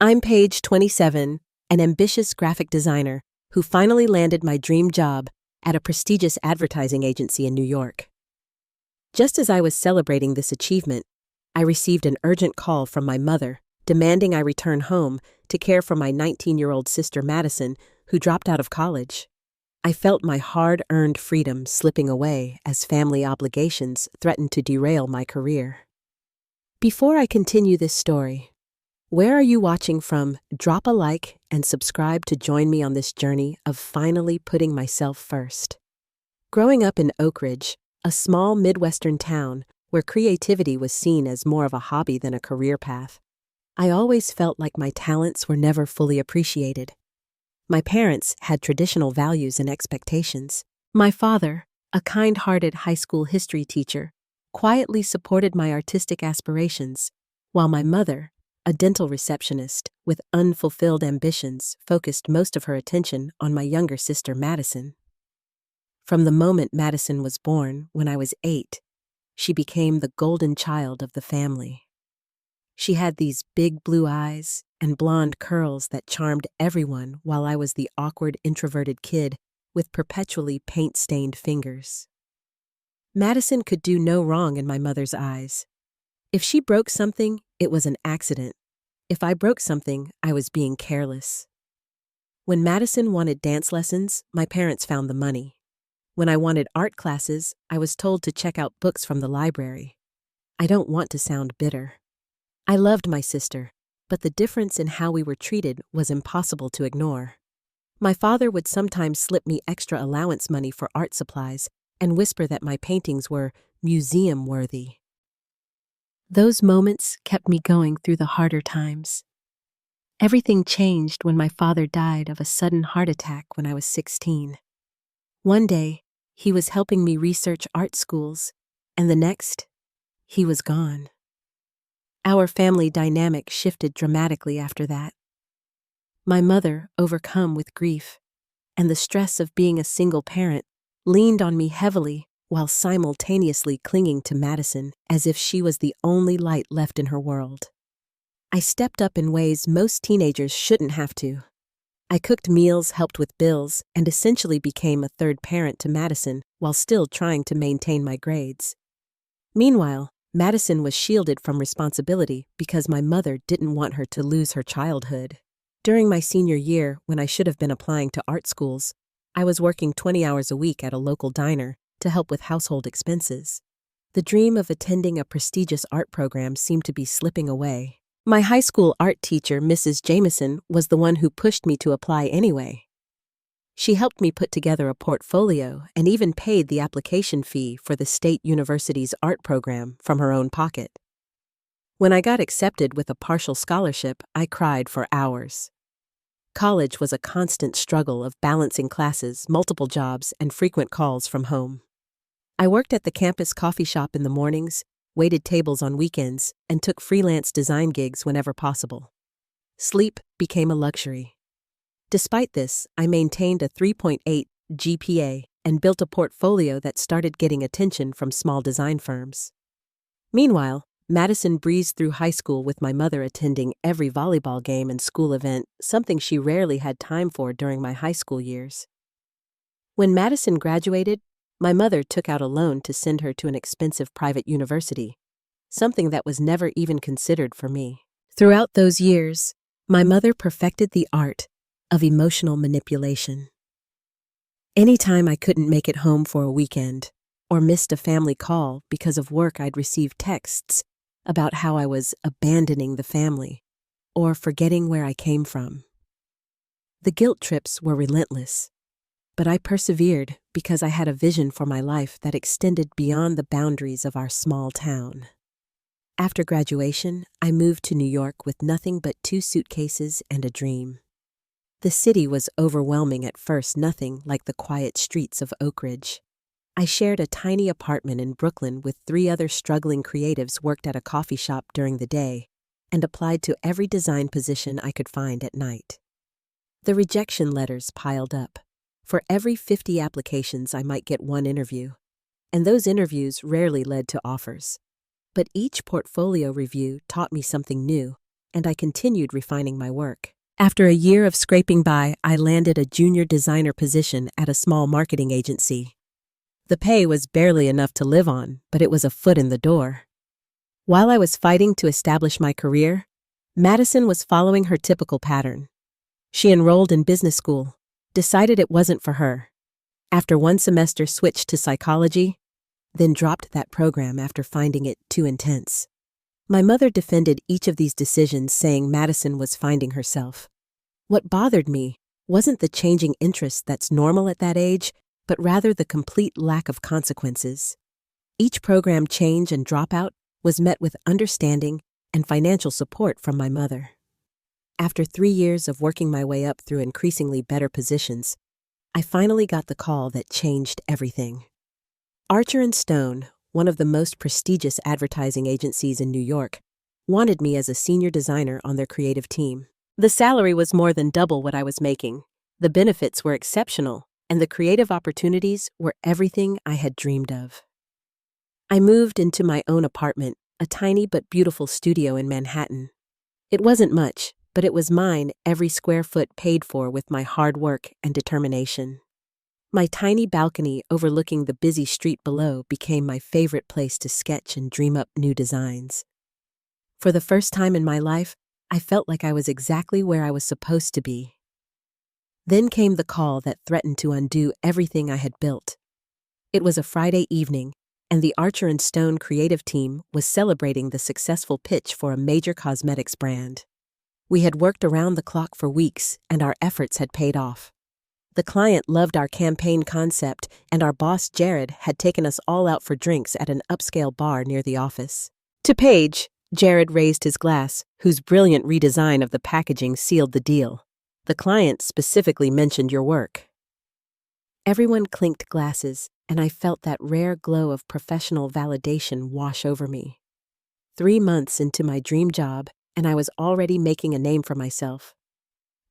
I'm Paige, 27, an ambitious graphic designer who finally landed my dream job at a prestigious advertising agency in New York. Just as I was celebrating this achievement, I received an urgent call from my mother demanding I return home to care for my 19-year-old sister Madison, who dropped out of college. I felt my hard-earned freedom slipping away as family obligations threatened to derail my career. Before I continue this story, where are you watching from? Drop a like and subscribe to join me on this journey of finally putting myself first. Growing up in Oak Ridge, a small Midwestern town where creativity was seen as more of a hobby than a career path, I always felt like my talents were never fully appreciated. My parents had traditional values and expectations. My father, a kind-hearted high school history teacher, quietly supported my artistic aspirations, while my mother, a dental receptionist with unfulfilled ambitions, focused most of her attention on my younger sister Madison. From the moment Madison was born, when I was 8, she became the golden child of the family. She had these big blue eyes and blonde curls that charmed everyone, while I was the awkward, introverted kid with perpetually paint-stained fingers. Madison could do no wrong in my mother's eyes. If she broke something, it was an accident. If I broke something, I was being careless. When Madison wanted dance lessons, my parents found the money. When I wanted art classes, I was told to check out books from the library. I don't want to sound bitter. I loved my sister, but the difference in how we were treated was impossible to ignore. My father would sometimes slip me extra allowance money for art supplies and whisper that my paintings were museum-worthy. Those moments kept me going through the harder times. Everything changed when my father died of a sudden heart attack when I was 16. One day, he was helping me research art schools, and the next, he was gone. Our family dynamic shifted dramatically after that. My mother, overcome with grief and the stress of being a single parent, leaned on me heavily while simultaneously clinging to Madison as if she was the only light left in her world. I stepped up in ways most teenagers shouldn't have to. I cooked meals, helped with bills, and essentially became a third parent to Madison while still trying to maintain my grades. Meanwhile, Madison was shielded from responsibility because my mother didn't want her to lose her childhood. During my senior year, when I should have been applying to art schools, I was working 20 hours a week at a local diner to help with household expenses. The dream of attending a prestigious art program seemed to be slipping away. My high school art teacher, Mrs. Jameson, was the one who pushed me to apply anyway. She helped me put together a portfolio and even paid the application fee for the state university's art program from her own pocket. When I got accepted with a partial scholarship, I cried for hours. College was a constant struggle of balancing classes, multiple jobs, and frequent calls from home. I worked at the campus coffee shop in the mornings, waited tables on weekends, and took freelance design gigs whenever possible. Sleep became a luxury. Despite this, I maintained a 3.8 GPA and built a portfolio that started getting attention from small design firms. Meanwhile, Madison breezed through high school with my mother attending every volleyball game and school event, something she rarely had time for during my high school years. When Madison graduated, my mother took out a loan to send her to an expensive private university, something that was never even considered for me. Throughout those years, my mother perfected the art of emotional manipulation. Anytime I couldn't make it home for a weekend, or missed a family call because of work, I'd receive texts about how I was abandoning the family or forgetting where I came from. The guilt trips were relentless, but I persevered because I had a vision for my life that extended beyond the boundaries of our small town. After graduation, I moved to New York with nothing but 2 suitcases and a dream. The city was overwhelming at first, nothing like the quiet streets of Oak Ridge. I shared a tiny apartment in Brooklyn with 3 other struggling creatives, worked at a coffee shop during the day, and applied to every design position I could find at night. The rejection letters piled up. For every 50 applications, I might get 1 interview, and those interviews rarely led to offers. But each portfolio review taught me something new, and I continued refining my work. After a year of scraping by, I landed a junior designer position at a small marketing agency. The pay was barely enough to live on, but it was a foot in the door. While I was fighting to establish my career, Madison was following her typical pattern. She enrolled in business school, decided it wasn't for her. After one semester, switched to psychology, then dropped that program after finding it too intense. My mother defended each of these decisions, saying Madison was finding herself. What bothered me wasn't the changing interest that's normal at that age, but rather the complete lack of consequences. Each program change and dropout was met with understanding and financial support from my mother. After 3 years of working my way up through increasingly better positions, I finally got the call that changed everything. Archer & Stone, one of the most prestigious advertising agencies in New York, wanted me as a senior designer on their creative team. The salary was more than double what I was making. The benefits were exceptional, and the creative opportunities were everything I had dreamed of. I moved into my own apartment, a tiny but beautiful studio in Manhattan. It wasn't much, but it was mine, every square foot paid for with my hard work and determination. My tiny balcony overlooking the busy street below became my favorite place to sketch and dream up new designs. For the first time in my life, I felt like I was exactly where I was supposed to be. Then came the call that threatened to undo everything I had built. It was a Friday evening, and the Archer & Stone creative team was celebrating the successful pitch for a major cosmetics brand. We had worked around the clock for weeks, and our efforts had paid off. The client loved our campaign concept, and our boss, Jared, had taken us all out for drinks at an upscale bar near the office. To Paige, Jared raised his glass, whose brilliant redesign of the packaging sealed the deal. The client specifically mentioned your work. Everyone clinked glasses, and I felt that rare glow of professional validation wash over me. 3 months into my dream job, and I was already making a name for myself.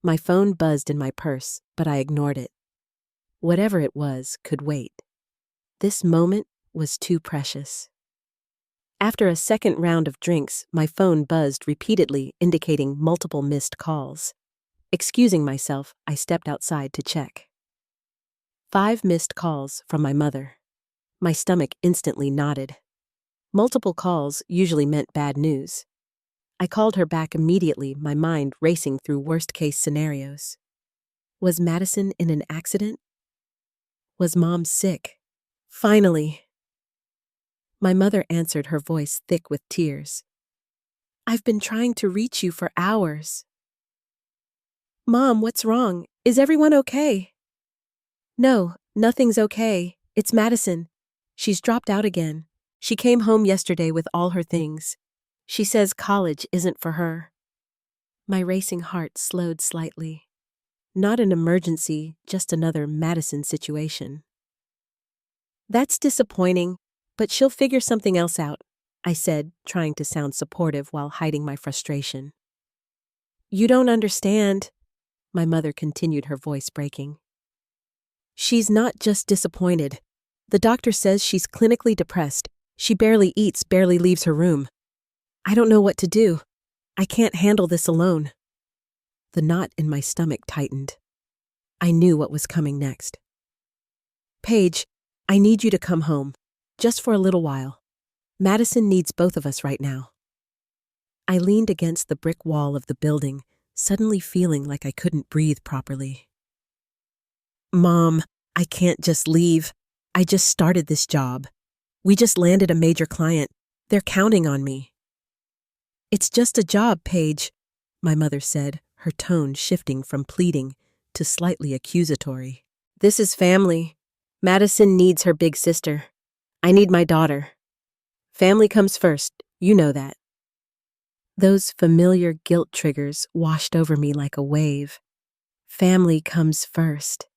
My phone buzzed in my purse, but I ignored it. Whatever it was could wait. This moment was too precious. After a second round of drinks, my phone buzzed repeatedly, indicating multiple missed calls. Excusing myself, I stepped outside to check. 5 missed calls from my mother. My stomach instantly knotted. Multiple calls usually meant bad news. I called her back immediately, my mind racing through worst-case scenarios. Was Madison in an accident? Was Mom sick? Finally! My mother answered, her voice thick with tears. I've been trying to reach you for hours. Mom, what's wrong? Is everyone okay? No, nothing's okay. It's Madison. She's dropped out again. She came home yesterday with all her things. She says college isn't for her. My racing heart slowed slightly. Not an emergency, just another Madison situation. That's disappointing, but she'll figure something else out, I said, trying to sound supportive while hiding my frustration. You don't understand, my mother continued, her voice breaking. She's not just disappointed. The doctor says she's clinically depressed. She barely eats, barely leaves her room. I don't know what to do. I can't handle this alone. The knot in my stomach tightened. I knew what was coming next. Paige, I need you to come home, just for a little while. Madison needs both of us right now. I leaned against the brick wall of the building, suddenly feeling like I couldn't breathe properly. Mom, I can't just leave. I just started this job. We just landed a major client. They're counting on me. It's just a job, Paige, my mother said, her tone shifting from pleading to slightly accusatory. This is family. Madison needs her big sister. I need my daughter. Family comes first, you know that. Those familiar guilt triggers washed over me like a wave. Family comes first.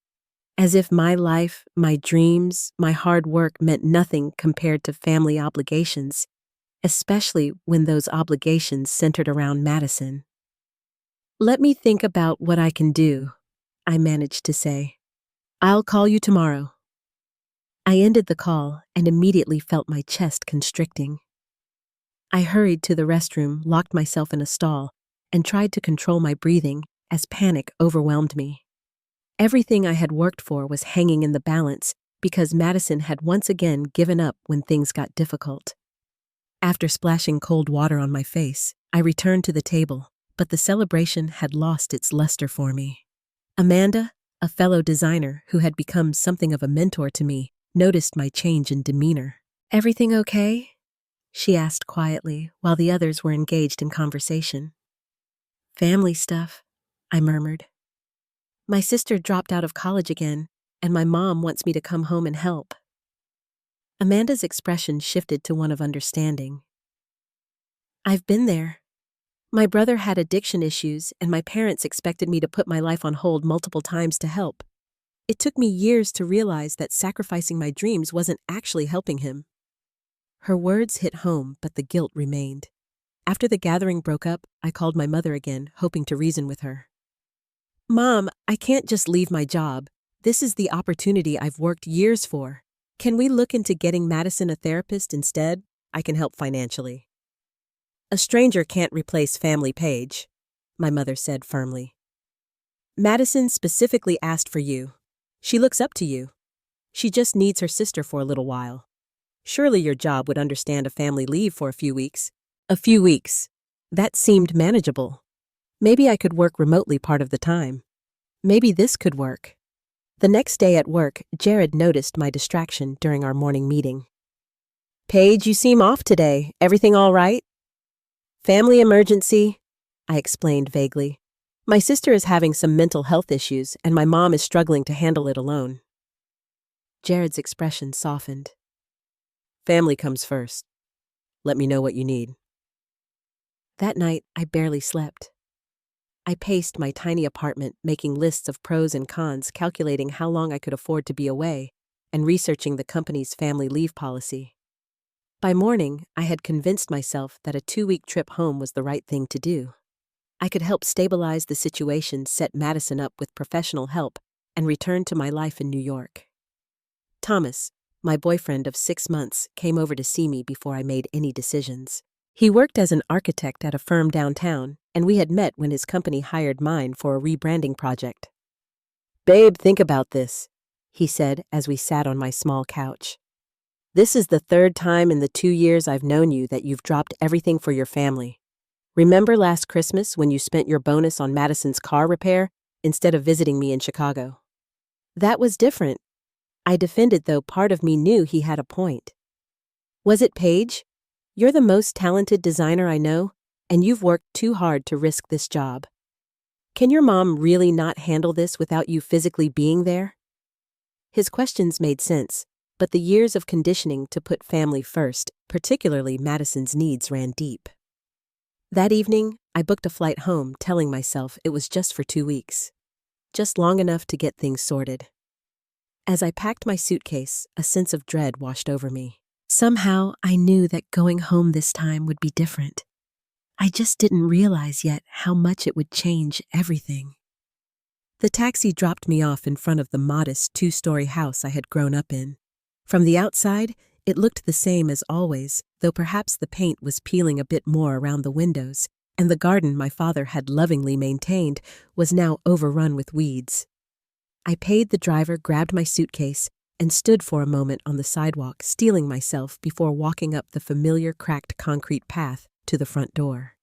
As if my life, my dreams, my hard work meant nothing compared to family obligations, especially when those obligations centered around Madison. Let me think about what I can do, I managed to say. I'll call you tomorrow. I ended the call and immediately felt my chest constricting. I hurried to the restroom, locked myself in a stall, and tried to control my breathing as panic overwhelmed me. Everything I had worked for was hanging in the balance because Madison had once again given up when things got difficult. After splashing cold water on my face, I returned to the table, but the celebration had lost its luster for me. Amanda, a fellow designer who had become something of a mentor to me, noticed my change in demeanor. "Everything okay?" she asked quietly while the others were engaged in conversation. "Family stuff," I murmured. "My sister dropped out of college again, and my mom wants me to come home and help." Amanda's expression shifted to one of understanding. "I've been there. My brother had addiction issues, and my parents expected me to put my life on hold multiple times to help. It took me years to realize that sacrificing my dreams wasn't actually helping him." Her words hit home, but the guilt remained. After the gathering broke up, I called my mother again, hoping to reason with her. "Mom, I can't just leave my job. This is the opportunity I've worked years for. Can we look into getting Madison a therapist instead? I can help financially." "A stranger can't replace family, Paige," my mother said firmly. "Madison specifically asked for you. She looks up to you. She just needs her sister for a little while. Surely your job would understand a family leave for a few weeks." A few weeks. That seemed manageable. Maybe I could work remotely part of the time. Maybe this could work. The next day at work, Jared noticed my distraction during our morning meeting. "Paige, you seem off today. Everything all right?" "Family emergency," I explained vaguely. "My sister is having some mental health issues, and my mom is struggling to handle it alone." Jared's expression softened. "Family comes first. Let me know what you need." That night, I barely slept. I paced my tiny apartment, making lists of pros and cons, calculating how long I could afford to be away, and researching the company's family leave policy. By morning, I had convinced myself that a 2-week trip home was the right thing to do. I could help stabilize the situation, set Madison up with professional help, and return to my life in New York. Thomas, my boyfriend of 6 months, came over to see me before I made any decisions. He worked as an architect at a firm downtown, and we had met when his company hired mine for a rebranding project. "Babe, think about this," he said as we sat on my small couch. "This is the 3rd time in the 2 years I've known you that you've dropped everything for your family. Remember last Christmas when you spent your bonus on Madison's car repair instead of visiting me in Chicago?" "That was different," I defended, though part of me knew he had a point. "Was it, Paige? You're the most talented designer I know, and you've worked too hard to risk this job. Can your mom really not handle this without you physically being there?" His questions made sense, but the years of conditioning to put family first, particularly Madison's needs, ran deep. That evening, I booked a flight home, telling myself it was just for 2 weeks. Just long enough to get things sorted. As I packed my suitcase, a sense of dread washed over me. Somehow, I knew that going home this time would be different. I just didn't realize yet how much it would change everything. The taxi dropped me off in front of the modest 2-story house I had grown up in. From the outside, it looked the same as always, though perhaps the paint was peeling a bit more around the windows, and the garden my father had lovingly maintained was now overrun with weeds. I paid the driver, grabbed my suitcase, and stood for a moment on the sidewalk, steeling myself before walking up the familiar cracked concrete path to the front door.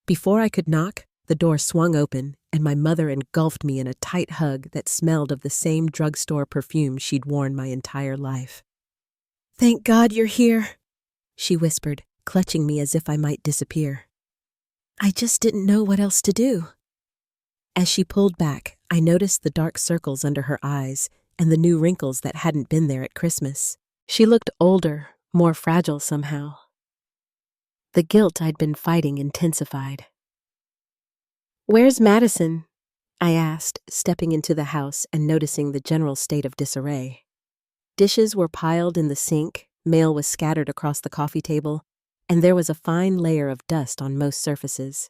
Before I could knock, the door swung open, and my mother engulfed me in a tight hug that smelled of the same drugstore perfume she'd worn my entire life. "Thank God you're here," she whispered, clutching me as if I might disappear. "I just didn't know what else to do." As she pulled back, I noticed the dark circles under her eyes and the new wrinkles that hadn't been there at Christmas. She looked older, more fragile somehow. The guilt I'd been fighting intensified. "Where's Madison?" I asked, stepping into the house and noticing the general state of disarray. Dishes were piled in the sink, mail was scattered across the coffee table, and there was a fine layer of dust on most surfaces.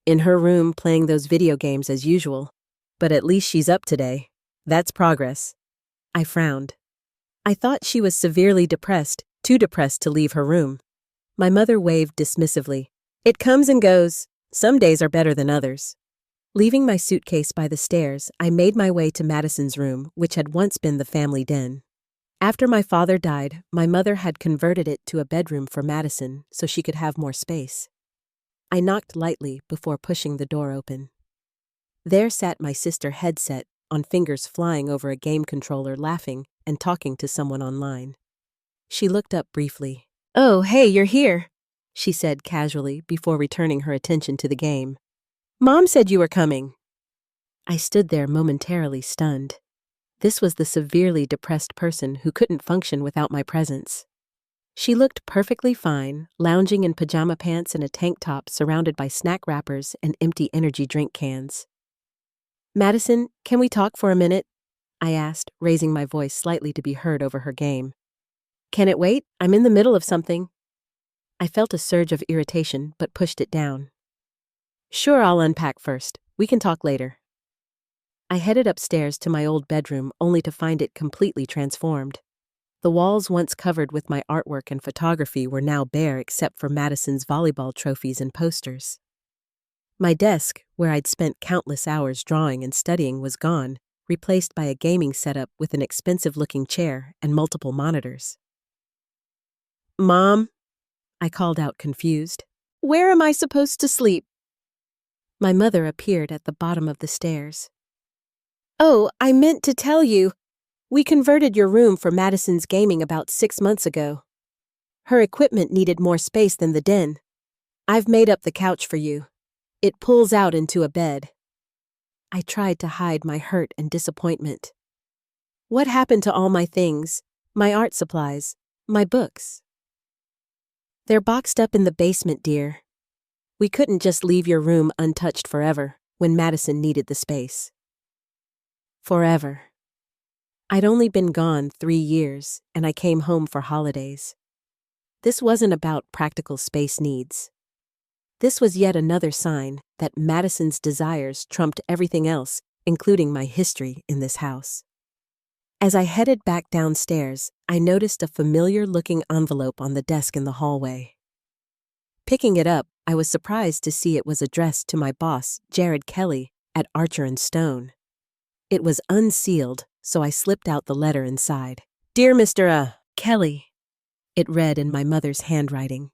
"In her room playing those video games as usual, but at least she's up today. That's progress." I frowned. I thought she was severely depressed, too depressed to leave her room. My mother waved dismissively. "It comes and goes. Some days are better than others. Leaving my suitcase by the stairs, I made my way to Madison's room, which had once been the family den. After my father died, my mother had converted it to a bedroom for Madison so she could have more space. I knocked lightly before pushing the door open. There sat my sister headset, on fingers flying over a game controller, laughing and talking to someone online. She looked up briefly. "Oh, hey, you're here," she said casually before returning her attention to the game. "Mom said you were coming." I stood there momentarily stunned. This was the severely depressed person who couldn't function without my presence. She looked perfectly fine, lounging in pajama pants and a tank top surrounded by snack wrappers and empty energy drink cans. "Madison, can we talk for a minute?" I asked, raising my voice slightly to be heard over her game. "Can it wait? I'm in the middle of something." I felt a surge of irritation, but pushed it down. "Sure, I'll unpack first. We can talk later." I headed upstairs to my old bedroom only to find it completely transformed. The walls once covered with my artwork and photography were now bare except for Madison's volleyball trophies and posters. My desk, where I'd spent countless hours drawing and studying, was gone, replaced by a gaming setup with an expensive-looking chair and multiple monitors. "Mom," I called out confused, "where am I supposed to sleep?" My mother appeared at the bottom of the stairs. "Oh, I meant to tell you. We converted your room for Madison's gaming about 6 months ago. Her equipment needed more space than the den. I've made up the couch for you. It pulls out into a bed." I tried to hide my hurt and disappointment. "What happened to all my things? My art supplies? My books?" "They're boxed up in the basement, dear. We couldn't just leave your room untouched forever when Madison needed the space." Forever. I'd only been gone 3 years, and I came home for holidays. This wasn't about practical space needs. This was yet another sign that Madison's desires trumped everything else, including my history in this house. As I headed back downstairs, I noticed a familiar-looking envelope on the desk in the hallway. Picking it up, I was surprised to see it was addressed to my boss, Jared Kelly, at Archer & Stone. It was unsealed, so I slipped out the letter inside. "Dear Mr. Kelly," it read in my mother's handwriting.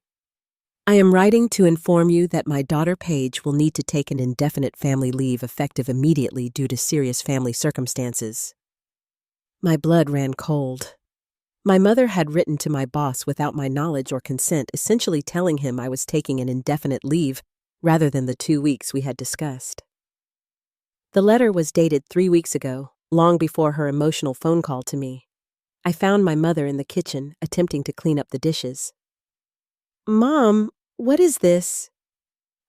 "I am writing to inform you that my daughter Paige will need to take an indefinite family leave effective immediately due to serious family circumstances." My blood ran cold. My mother had written to my boss without my knowledge or consent, essentially telling him I was taking an indefinite leave rather than the 2 weeks we had discussed. The letter was dated 3 weeks ago, long before her emotional phone call to me. I found my mother in the kitchen, attempting to clean up the dishes. "Mom, what is this?"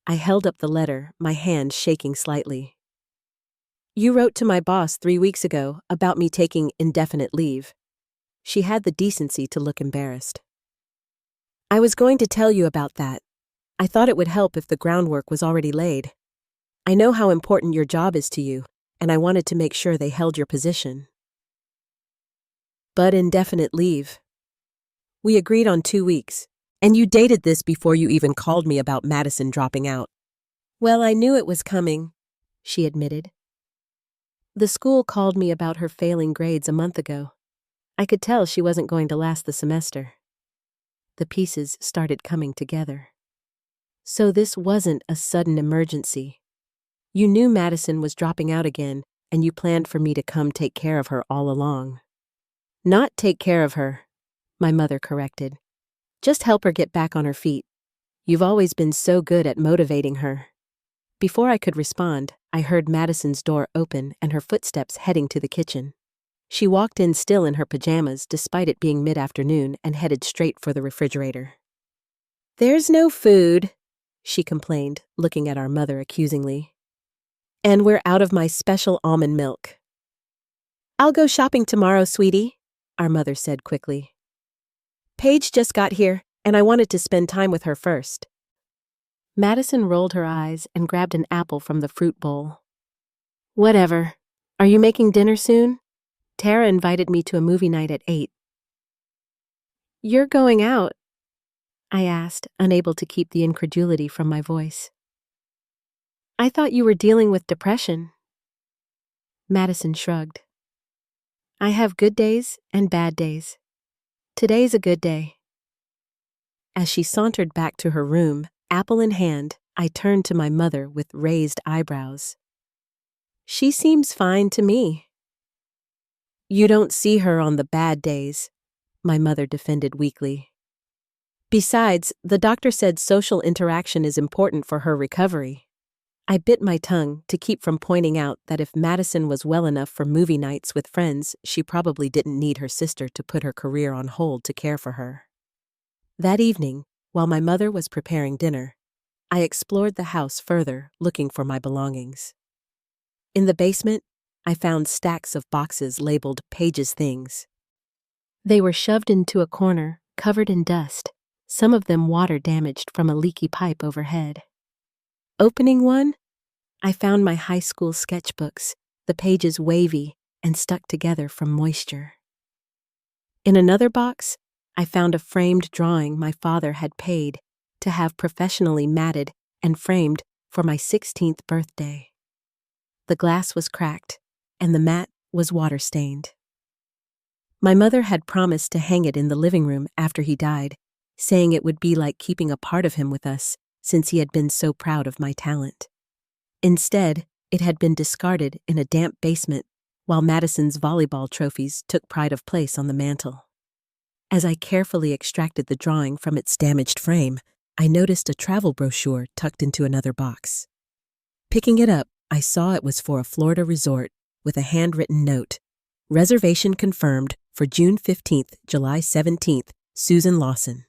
I held up the letter, my hand shaking slightly. "You wrote to my boss 3 weeks ago about me taking indefinite leave." She had the decency to look embarrassed. "I was going to tell you about that. I thought it would help if the groundwork was already laid. I know how important your job is to you, and I wanted to make sure they held your position." "But indefinite leave. We agreed on 2 weeks, and you dated this before you even called me about Madison dropping out." "Well, I knew it was coming," she admitted. "The school called me about her failing grades a month ago. I could tell she wasn't going to last the semester." The pieces started coming together. So this wasn't a sudden emergency. You knew Madison was dropping out again, and you planned for me to come take care of her all along. "Not take care of her," my mother corrected. "Just help her get back on her feet. You've always been so good at motivating her." Before I could respond, I heard Madison's door open and her footsteps heading to the kitchen. She walked in still in her pajamas despite it being mid-afternoon and headed straight for the refrigerator. "There's no food," she complained, looking at our mother accusingly. "And we're out of my special almond milk." "I'll go shopping tomorrow, sweetie," our mother said quickly. "Paige just got here, and I wanted to spend time with her first." Madison rolled her eyes and grabbed an apple from the fruit bowl. "Whatever. Are you making dinner soon? Tara invited me to a movie night at 8. "You're going out?" I asked, unable to keep the incredulity from my voice. I thought you were dealing with depression. Madison shrugged. I have good days and bad days. Today's a good day. As she sauntered back to her room, apple in hand, I turned to my mother with raised eyebrows. She seems fine to me. You don't see her on the bad days, my mother defended weakly. Besides, the doctor said social interaction is important for her recovery. I bit my tongue to keep from pointing out that if Madison was well enough for movie nights with friends, she probably didn't need her sister to put her career on hold to care for her. That evening, while my mother was preparing dinner, I explored the house further, looking for my belongings. In the basement, I found stacks of boxes labeled Paige's Things. They were shoved into a corner, covered in dust, some of them water-damaged from a leaky pipe overhead. Opening one, I found my high school sketchbooks, the pages wavy and stuck together from moisture. In another box, I found a framed drawing my father had paid to have professionally matted and framed for my 16th birthday. The glass was cracked, and the mat was water-stained. My mother had promised to hang it in the living room after he died, saying it would be like keeping a part of him with us since he had been so proud of my talent. Instead, it had been discarded in a damp basement while Madison's volleyball trophies took pride of place on the mantel. As I carefully extracted the drawing from its damaged frame, I noticed a travel brochure tucked into another box. Picking it up, I saw it was for a Florida resort with a handwritten note. Reservation confirmed for June 15th, July 17th, Susan Lawson.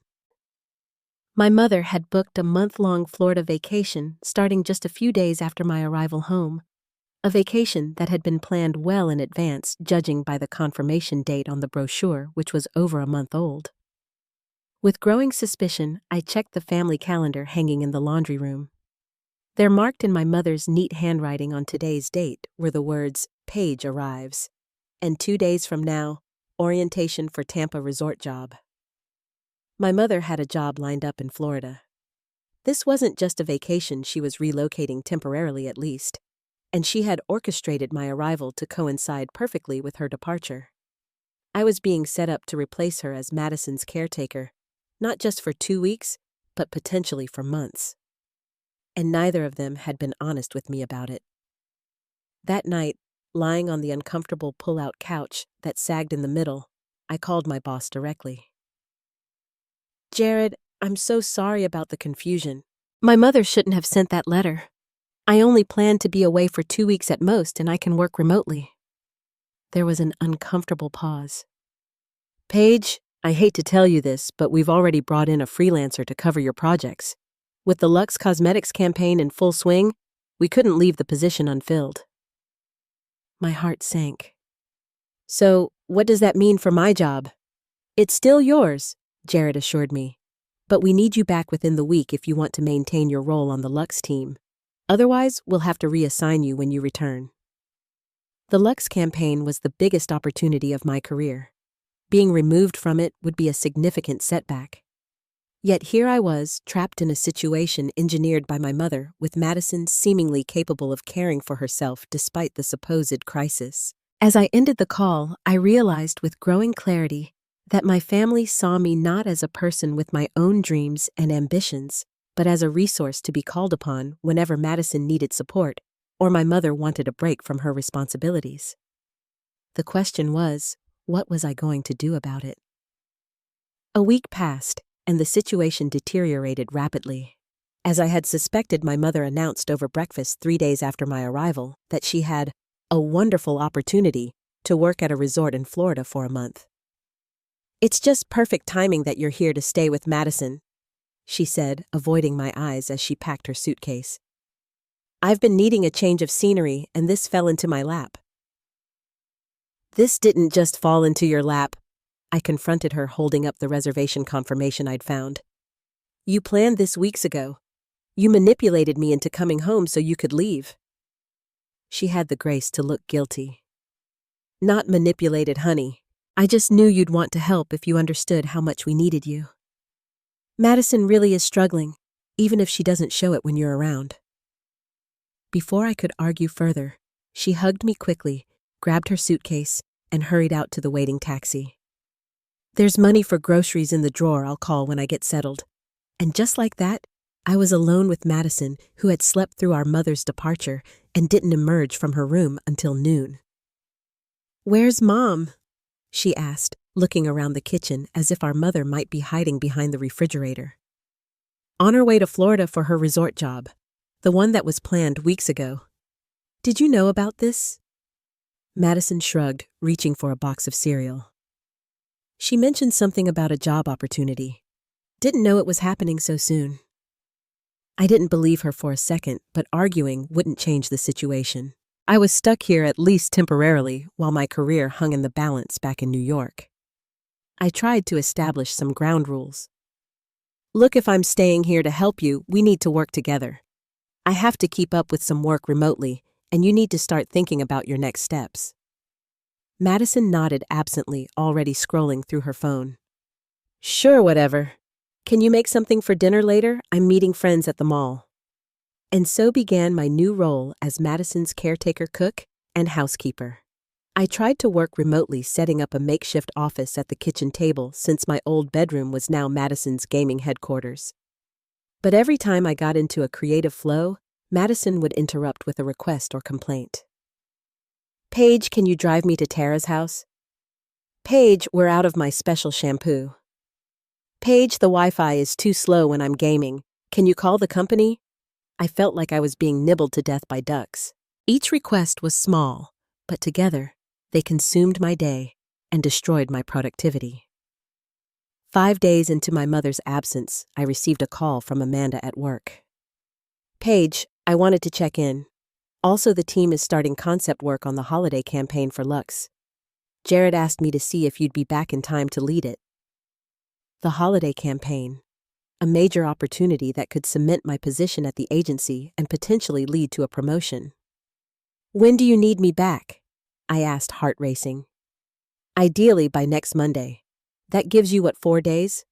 My mother had booked a month-long Florida vacation starting just a few days after my arrival home, a vacation that had been planned well in advance judging by the confirmation date on the brochure, which was over a month old. With growing suspicion, I checked the family calendar hanging in the laundry room. There, marked in my mother's neat handwriting on today's date, were the words, Paige arrives, and 2 days from now, orientation for Tampa resort job. My mother had a job lined up in Florida. This wasn't just a vacation, she was relocating temporarily at least, and she had orchestrated my arrival to coincide perfectly with her departure. I was being set up to replace her as Madison's caretaker, not just for 2 weeks, but potentially for months. And neither of them had been honest with me about it. That night, lying on the uncomfortable pull-out couch that sagged in the middle, I called my boss directly. Jared, I'm so sorry about the confusion. My mother shouldn't have sent that letter. I only planned to be away for 2 weeks at most, and I can work remotely. There was an uncomfortable pause. Paige, I hate to tell you this, but we've already brought in a freelancer to cover your projects. With the Luxe Cosmetics campaign in full swing, we couldn't leave the position unfilled. My heart sank. So, what does that mean for my job? It's still yours, Jared assured me. But we need you back within the week if you want to maintain your role on the Luxe team. Otherwise, we'll have to reassign you when you return. The Luxe campaign was the biggest opportunity of my career. Being removed from it would be a significant setback. Yet here I was, trapped in a situation engineered by my mother, with Madison seemingly capable of caring for herself despite the supposed crisis. As I ended the call, I realized with growing clarity that my family saw me not as a person with my own dreams and ambitions, but as a resource to be called upon whenever Madison needed support or my mother wanted a break from her responsibilities. The question was, what was I going to do about it? A week passed, and the situation deteriorated rapidly. As I had suspected, my mother announced over breakfast 3 days after my arrival that she had a wonderful opportunity to work at a resort in Florida for a month. It's just perfect timing that you're here to stay with Madison, she said, avoiding my eyes as she packed her suitcase. I've been needing a change of scenery, and this fell into my lap. This didn't just fall into your lap, I confronted her, holding up the reservation confirmation I'd found. You planned this weeks ago. You manipulated me into coming home so you could leave. She had the grace to look guilty. Not manipulated, honey. I just knew you'd want to help if you understood how much we needed you. Madison really is struggling, even if she doesn't show it when you're around. Before I could argue further, she hugged me quickly, grabbed her suitcase, and hurried out to the waiting taxi. There's money for groceries in the drawer I'll call when I get settled. And just like that, I was alone with Madison, who had slept through our mother's departure and didn't emerge from her room until noon. "Where's Mom?" she asked, looking around the kitchen as if our mother might be hiding behind the refrigerator. "On her way to Florida for her resort job, the one that was planned weeks ago. Did you know about this?" Madison shrugged, reaching for a box of cereal. "She mentioned something about a job opportunity. Didn't know it was happening so soon." I didn't believe her for a second, but arguing wouldn't change the situation. I was stuck here at least temporarily while my career hung in the balance back in New York. I tried to establish some ground rules. "Look, if I'm staying here to help you, we need to work together. I have to keep up with some work remotely, and you need to start thinking about your next steps." Madison nodded absently, already scrolling through her phone. "Sure, whatever. Can you make something for dinner later? I'm meeting friends at the mall." And so began my new role as Madison's caretaker cook and housekeeper. I tried to work remotely, setting up a makeshift office at the kitchen table since my old bedroom was now Madison's gaming headquarters. But every time I got into a creative flow, Madison would interrupt with a request or complaint. "Paige, can you drive me to Tara's house?" "Paige, we're out of my special shampoo." "Paige, the Wi-Fi is too slow when I'm gaming. Can you call the company?" I felt like I was being nibbled to death by ducks. Each request was small, but together, they consumed my day and destroyed my productivity. 5 days into my mother's absence, I received a call from Amanda at work. "Paige, I wanted to check in. Also, the team is starting concept work on the holiday campaign for Lux. Jared asked me to see if you'd be back in time to lead it." The holiday campaign, a major opportunity that could cement my position at the agency and potentially lead to a promotion. "When do you need me back?" I asked, heart racing. "Ideally by next Monday. That gives you 4 days?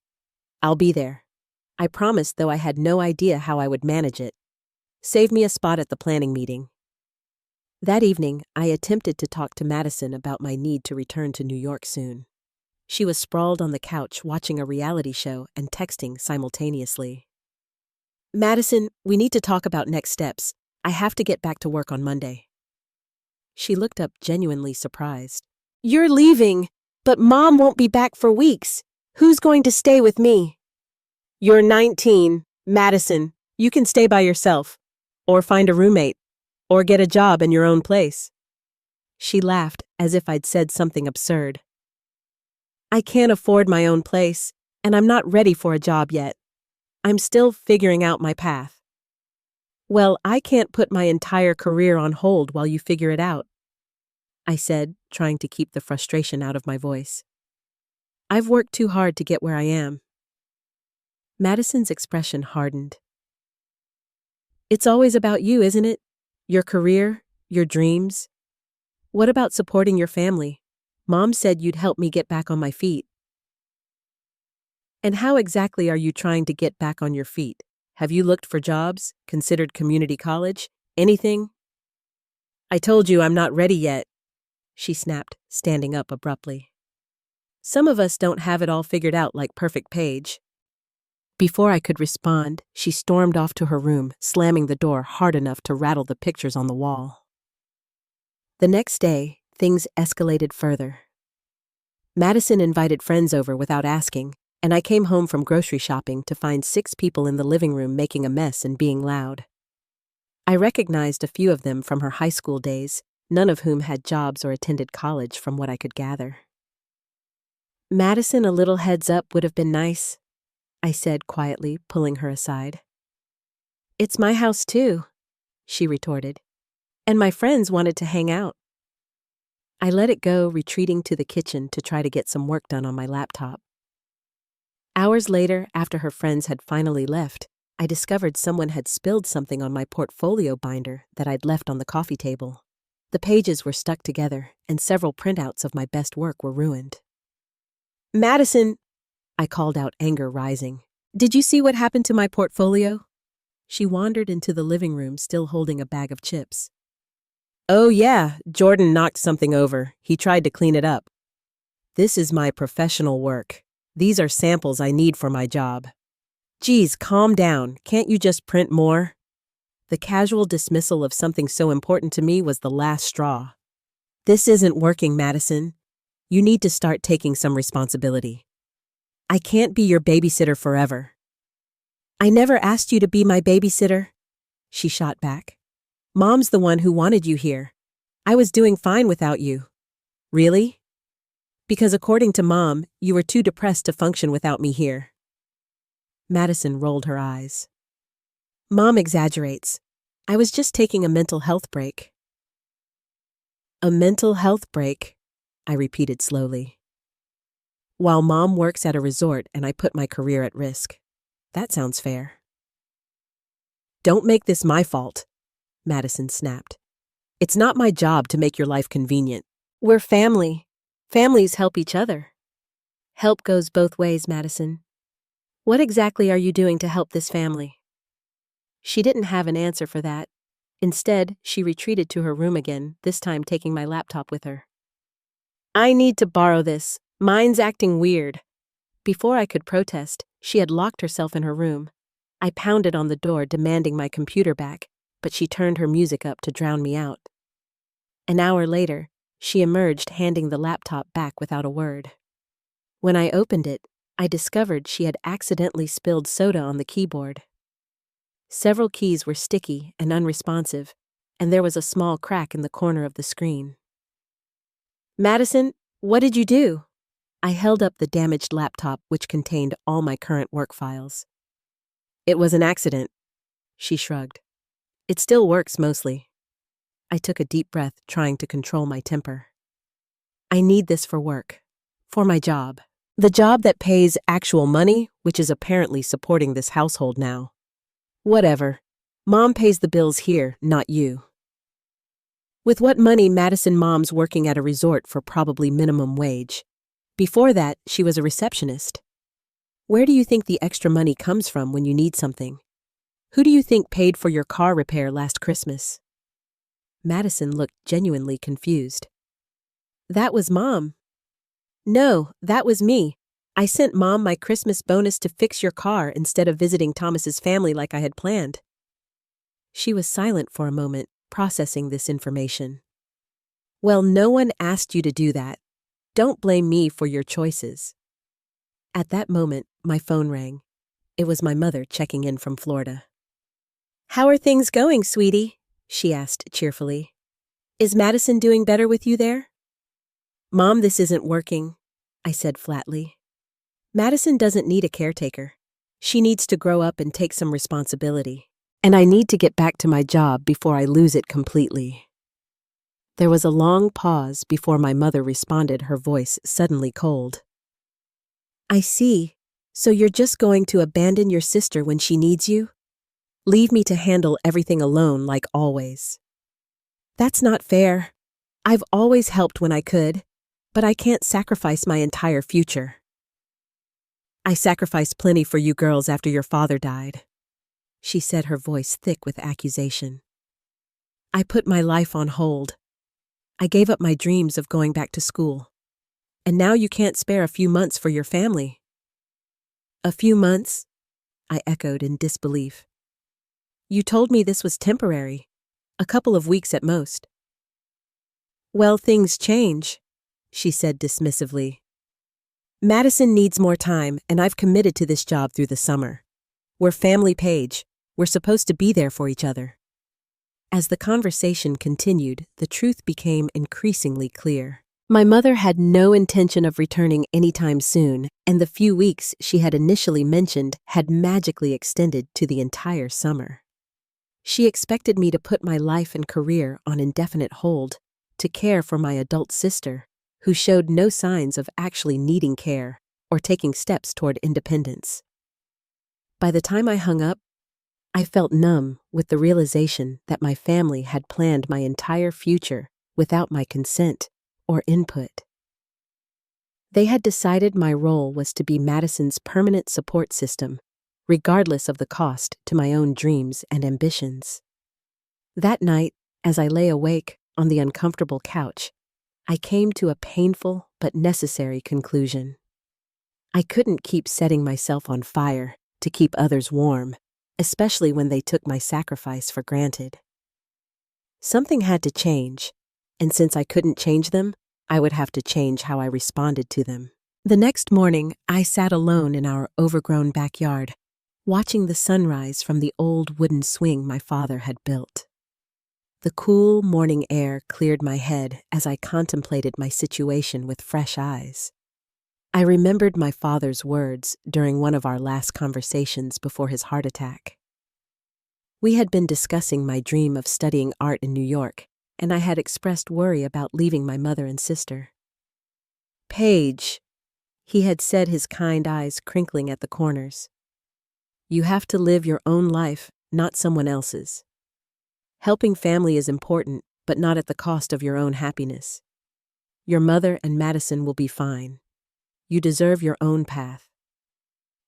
I'll be there." I promised, though I had no idea how I would manage it. "Save me a spot at the planning meeting." That evening, I attempted to talk to Madison about my need to return to New York soon. She was sprawled on the couch watching a reality show and texting simultaneously. "Madison, we need to talk about next steps. I have to get back to work on Monday." She looked up genuinely surprised. "You're leaving, but Mom won't be back for weeks. Who's going to stay with me?" "You're 19, Madison. You can stay by yourself, or find a roommate, or get a job in your own place." She laughed as if I'd said something absurd. "I can't afford my own place, and I'm not ready for a job yet. I'm still figuring out my path." "Well, I can't put my entire career on hold while you figure it out," I said, trying to keep the frustration out of my voice. "I've worked too hard to get where I am." Madison's expression hardened. "It's always about you, isn't it? Your career, your dreams. What about supporting your family? Mom said you'd help me get back on my feet." "And how exactly are you trying to get back on your feet? Have you looked for jobs, considered community college, anything?" "I told you I'm not ready yet," she snapped, standing up abruptly. "Some of us don't have it all figured out like Perfect Paige." Before I could respond, she stormed off to her room, slamming the door hard enough to rattle the pictures on the wall. The next day, things escalated further. Madison invited friends over without asking, and I came home from grocery shopping to find 6 people in the living room making a mess and being loud. I recognized a few of them from her high school days, none of whom had jobs or attended college from what I could gather. "Madison, a little heads up would have been nice," I said quietly, pulling her aside. "It's my house too," she retorted, "and my friends wanted to hang out." I let it go, retreating to the kitchen to try to get some work done on my laptop. Hours later, after her friends had finally left, I discovered someone had spilled something on my portfolio binder that I'd left on the coffee table. The pages were stuck together, and several printouts of my best work were ruined. "Madison," I called out, anger rising. "Did you see what happened to my portfolio?" She wandered into the living room, still holding a bag of chips. Oh yeah, Jordan knocked something over. He tried to clean it up. This is my professional work. These are samples I need for my job. Geez, calm down. Can't you just print more? The casual dismissal of something so important to me was the last straw. This isn't working, Madison. You need to start taking some responsibility. I can't be your babysitter forever. I never asked you to be my babysitter, she shot back. Mom's the one who wanted you here. I was doing fine without you. Really? Because according to Mom, you were too depressed to function without me here. Madison rolled her eyes. Mom exaggerates. I was just taking a mental health break. A mental health break, I repeated slowly. While Mom works at a resort and I put my career at risk. That sounds fair. Don't make this my fault, Madison snapped. It's not my job to make your life convenient. We're family. Families help each other. Help goes both ways, Madison. What exactly are you doing to help this family? She didn't have an answer for that. Instead, she retreated to her room again, this time taking my laptop with her. I need to borrow this. Mine's acting weird. Before I could protest, she had locked herself in her room. I pounded on the door, demanding my computer back, but she turned her music up to drown me out. An hour later, she emerged, handing the laptop back without a word. When I opened it, I discovered she had accidentally spilled soda on the keyboard. Several keys were sticky and unresponsive, and there was a small crack in the corner of the screen. Madison, what did you do? I held up the damaged laptop, which contained all my current work files. It was an accident, she shrugged. It still works mostly. I took a deep breath, trying to control my temper. I need this for work, for my job. The job that pays actual money, which is apparently supporting this household now. Whatever. Mom pays the bills here, not you. With what money, Madison? Mom's working at a resort for probably minimum wage. Before that, she was a receptionist. Where do you think the extra money comes from when you need something? Who do you think paid for your car repair last Christmas? Madison looked genuinely confused. That was Mom. No, that was me. I sent Mom my Christmas bonus to fix your car instead of visiting Thomas's family like I had planned. She was silent for a moment, processing this information. Well, no one asked you to do that. Don't blame me for your choices. At that moment, my phone rang. It was my mother checking in from Florida. How are things going, sweetie? She asked cheerfully. Is Madison doing better with you there? Mom, this isn't working, I said flatly. Madison doesn't need a caretaker. She needs to grow up and take some responsibility. And I need to get back to my job before I lose it completely. There was a long pause before my mother responded, her voice suddenly cold. I see. So you're just going to abandon your sister when she needs you? Leave me to handle everything alone like always. That's not fair. I've always helped when I could, but I can't sacrifice my entire future. I sacrificed plenty for you girls after your father died, she said, her voice thick with accusation. I put my life on hold. I gave up my dreams of going back to school. And now you can't spare a few months for your family. A few months? I echoed in disbelief. You told me this was temporary, a couple of weeks at most. Well, things change, she said dismissively. Madison needs more time, and I've committed to this job through the summer. We're family, Paige. We're supposed to be there for each other. As the conversation continued, the truth became increasingly clear. My mother had no intention of returning anytime soon, and the few weeks she had initially mentioned had magically extended to the entire summer. She expected me to put my life and career on indefinite hold, to care for my adult sister, who showed no signs of actually needing care or taking steps toward independence. By the time I hung up, I felt numb with the realization that my family had planned my entire future without my consent or input. They had decided my role was to be Madison's permanent support system, regardless of the cost to my own dreams and ambitions. That night, as I lay awake on the uncomfortable couch, I came to a painful but necessary conclusion. I couldn't keep setting myself on fire to keep others warm, especially when they took my sacrifice for granted. Something had to change, and since I couldn't change them, I would have to change how I responded to them. The next morning, I sat alone in our overgrown backyard, watching the sunrise from the old wooden swing my father had built. The cool morning air cleared my head as I contemplated my situation with fresh eyes. I remembered my father's words during one of our last conversations before his heart attack. We had been discussing my dream of studying art in New York, and I had expressed worry about leaving my mother and sister. "Paige," he had said, his kind eyes crinkling at the corners. "You have to live your own life, not someone else's. Helping family is important, but not at the cost of your own happiness. Your mother and Madison will be fine. You deserve your own path."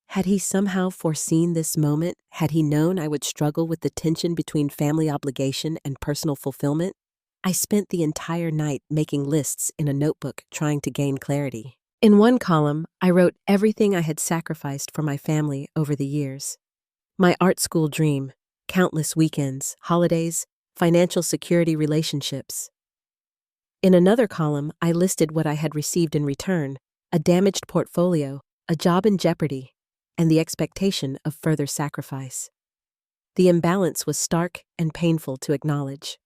Had he somehow foreseen this moment? Had he known I would struggle with the tension between family obligation and personal fulfillment? I spent the entire night making lists in a notebook trying to gain clarity. In one column, I wrote everything I had sacrificed for my family over the years. My art school dream, countless weekends, holidays, financial security, relationships. In another column, I listed what I had received in return: a damaged portfolio, a job in jeopardy, and the expectation of further sacrifice. The imbalance was stark and painful to acknowledge.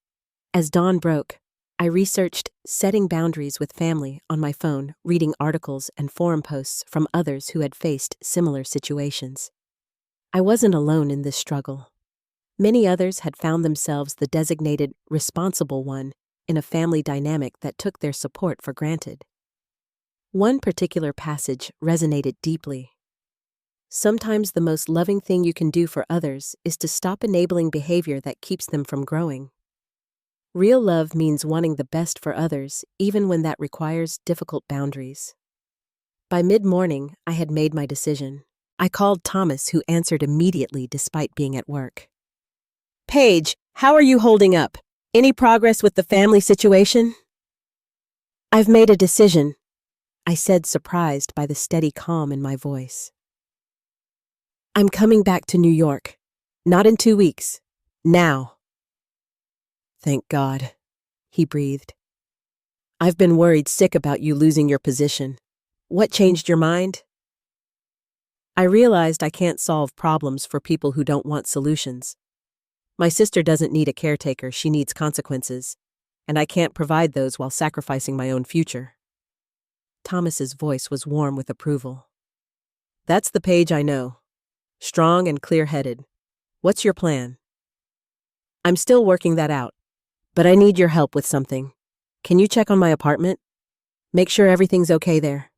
As dawn broke, I researched setting boundaries with family on my phone, reading articles and forum posts from others who had faced similar situations. I wasn't alone in this struggle. Many others had found themselves the designated responsible one in a family dynamic that took their support for granted. One particular passage resonated deeply. "Sometimes the most loving thing you can do for others is to stop enabling behavior that keeps them from growing. Real love means wanting the best for others, even when that requires difficult boundaries." By mid-morning, I had made my decision. I called Thomas, who answered immediately despite being at work. "Paige, how are you holding up? Any progress with the family situation?" "I've made a decision," I said, surprised by the steady calm in my voice. "I'm coming back to New York. Not in 2 weeks. Now." "Thank God," he breathed. "I've been worried sick about you losing your position. What changed your mind?" I realized I can't solve problems for people who don't want solutions. My sister doesn't need a caretaker, she needs consequences, and I can't provide those while sacrificing my own future. Thomas's voice was warm with approval. "That's the Paige I know. Strong and clear-headed. What's your plan?" "I'm still working that out, but I need your help with something. Can you check on my apartment? Make sure everything's okay there."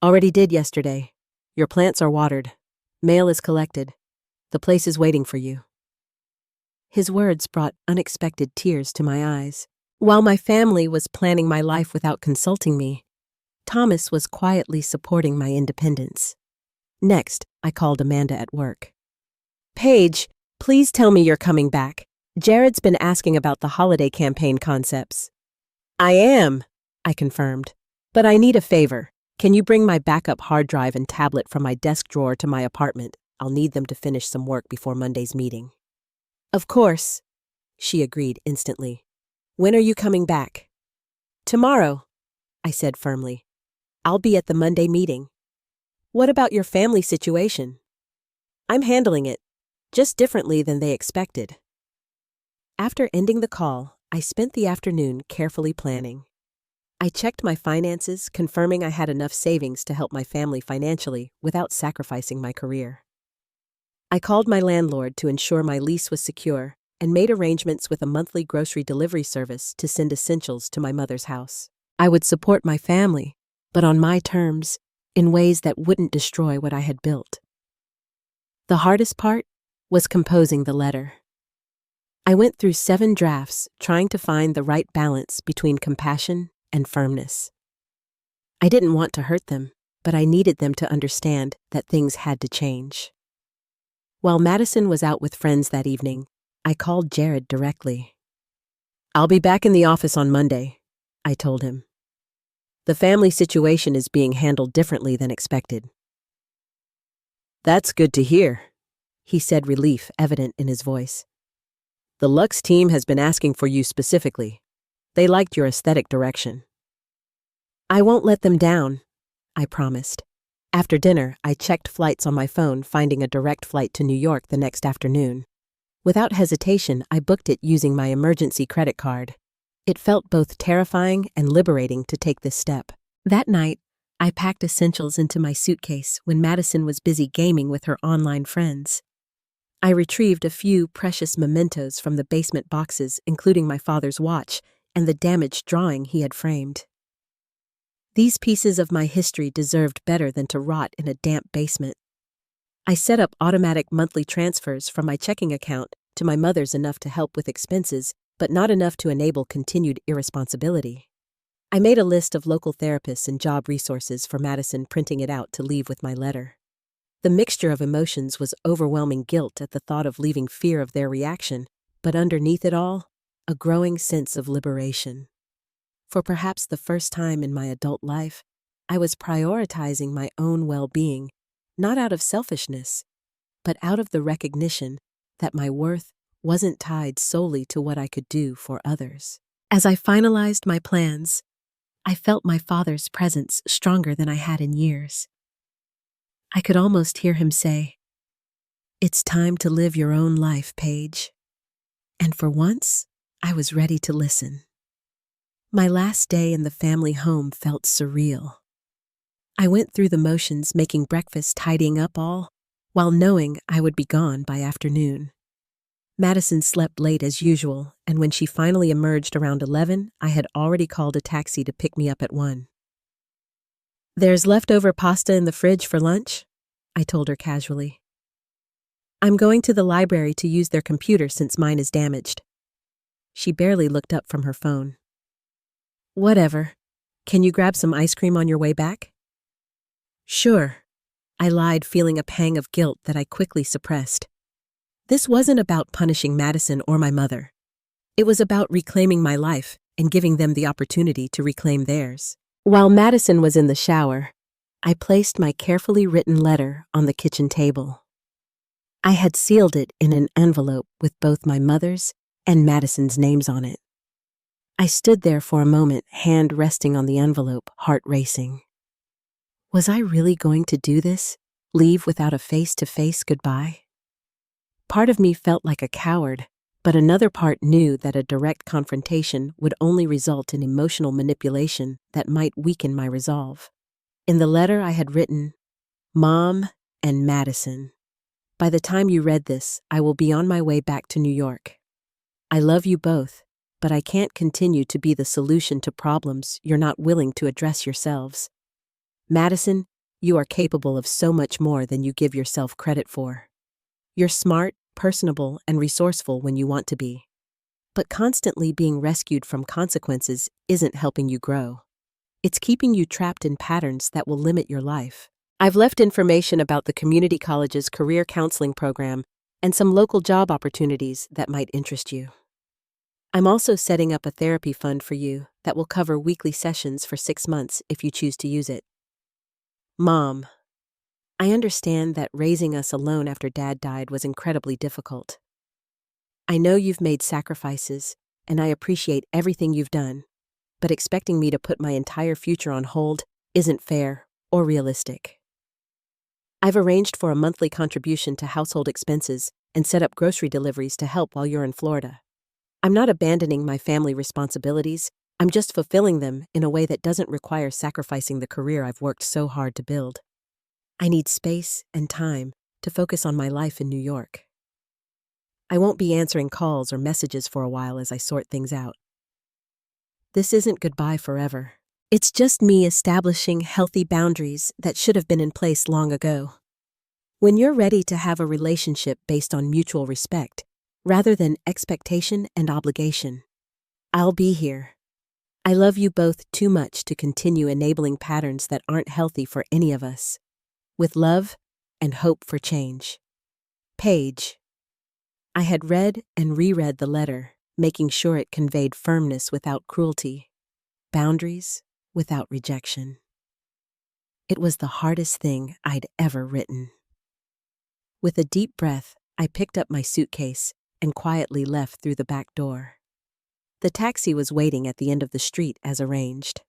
"Already did yesterday. Your plants are watered. Mail is collected. The place is waiting for you." His words brought unexpected tears to my eyes. While my family was planning my life without consulting me, Thomas was quietly supporting my independence. Next, I called Amanda at work. "Paige, please tell me you're coming back. Jared's been asking about the holiday campaign concepts." "I am," I confirmed. "But I need a favor. Can you bring my backup hard drive and tablet from my desk drawer to my apartment? I'll need them to finish some work before Monday's meeting." "Of course," she agreed instantly. "When are you coming back?" "Tomorrow," I said firmly. "I'll be at the Monday meeting." "What about your family situation?" "I'm handling it, just differently than they expected." After ending the call, I spent the afternoon carefully planning. I checked my finances, confirming I had enough savings to help my family financially without sacrificing my career. I called my landlord to ensure my lease was secure and made arrangements with a monthly grocery delivery service to send essentials to my mother's house. I would support my family, but on my terms, in ways that wouldn't destroy what I had built. The hardest part was composing the letter. I went through 7 drafts, trying to find the right balance between compassion and firmness. I didn't want to hurt them, but I needed them to understand that things had to change. While Madison was out with friends that evening, I called Jared directly. "I'll be back in the office on Monday," I told him. "The family situation is being handled differently than expected." "That's good to hear," he said, relief evident in his voice. "The Lux team has been asking for you specifically. They liked your aesthetic direction." "I won't let them down," I promised. After dinner, I checked flights on my phone, finding a direct flight to New York the next afternoon. Without hesitation, I booked it using my emergency credit card. It felt both terrifying and liberating to take this step. That night, I packed essentials into my suitcase when Madison was busy gaming with her online friends. I retrieved a few precious mementos from the basement boxes, including my father's watch and the damaged drawing he had framed. These pieces of my history deserved better than to rot in a damp basement. I set up automatic monthly transfers from my checking account to my mother's, enough to help with expenses, but not enough to enable continued irresponsibility. I made a list of local therapists and job resources for Madison, printing it out to leave with my letter. The mixture of emotions was overwhelming: guilt at the thought of leaving, fear of their reaction, but underneath it all, a growing sense of liberation. For perhaps the first time in my adult life, I was prioritizing my own well-being, not out of selfishness, but out of the recognition that my worth wasn't tied solely to what I could do for others. As I finalized my plans, I felt my father's presence stronger than I had in years. I could almost hear him say, "It's time to live your own life, Paige." And for once, I was ready to listen. My last day in the family home felt surreal. I went through the motions, making breakfast, tidying up, all while knowing I would be gone by afternoon. Madison slept late as usual, and when she finally emerged around 11, I had already called a taxi to pick me up at 1. "There's leftover pasta in the fridge for lunch," I told her casually. "I'm going to the library to use their computer since mine is damaged." She barely looked up from her phone. "Whatever. Can you grab some ice cream on your way back?" "Sure," I lied, feeling a pang of guilt that I quickly suppressed. This wasn't about punishing Madison or my mother. It was about reclaiming my life and giving them the opportunity to reclaim theirs. While Madison was in the shower, I placed my carefully written letter on the kitchen table. I had sealed it in an envelope with both my mother's and Madison's names on it. I stood there for a moment, hand resting on the envelope, heart racing. Was I really going to do this? Leave without a face-to-face goodbye? Part of me felt like a coward, but another part knew that a direct confrontation would only result in emotional manipulation that might weaken my resolve. In the letter I had written, "Mom and Madison, by the time you read this, I will be on my way back to New York. I love you both, but I can't continue to be the solution to problems you're not willing to address yourselves. Madison, you are capable of so much more than you give yourself credit for. You're smart, personable, and resourceful when you want to be. But constantly being rescued from consequences isn't helping you grow. It's keeping you trapped in patterns that will limit your life. I've left information about the community college's career counseling program and some local job opportunities that might interest you. I'm also setting up a therapy fund for you that will cover weekly sessions for 6 months if you choose to use it. Mom, I understand that raising us alone after Dad died was incredibly difficult. I know you've made sacrifices, and I appreciate everything you've done, but expecting me to put my entire future on hold isn't fair or realistic. I've arranged for a monthly contribution to household expenses and set up grocery deliveries to help while you're in Florida. I'm not abandoning my family responsibilities, I'm just fulfilling them in a way that doesn't require sacrificing the career I've worked so hard to build. I need space and time to focus on my life in New York. I won't be answering calls or messages for a while as I sort things out. This isn't goodbye forever. It's just me establishing healthy boundaries that should have been in place long ago. When you're ready to have a relationship based on mutual respect, rather than expectation and obligation, I'll be here. I love you both too much to continue enabling patterns that aren't healthy for any of us. With love and hope for change. Paige. I had read and reread the letter, making sure it conveyed firmness without cruelty, boundaries without rejection. It was the hardest thing I'd ever written. With a deep breath, I picked up my suitcase and quietly left through the back door. The taxi was waiting at the end of the street as arranged.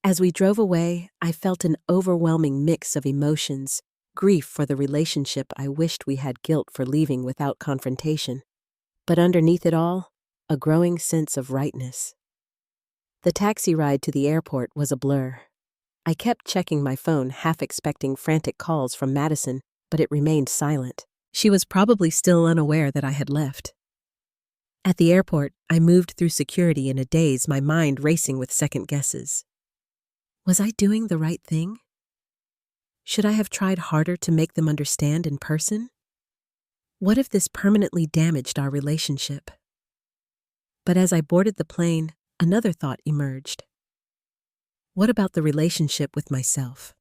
As we drove away, I felt an overwhelming mix of emotions: grief for the relationship I wished we had, guilt for leaving without confrontation. But underneath it all, a growing sense of rightness. The taxi ride to the airport was a blur. I kept checking my phone, half expecting frantic calls from Madison, but it remained silent. She was probably still unaware that I had left. At the airport, I moved through security in a daze, my mind racing with second guesses. Was I doing the right thing? Should I have tried harder to make them understand in person? What if this permanently damaged our relationship? But as I boarded the plane, another thought emerged. What about the relationship with myself?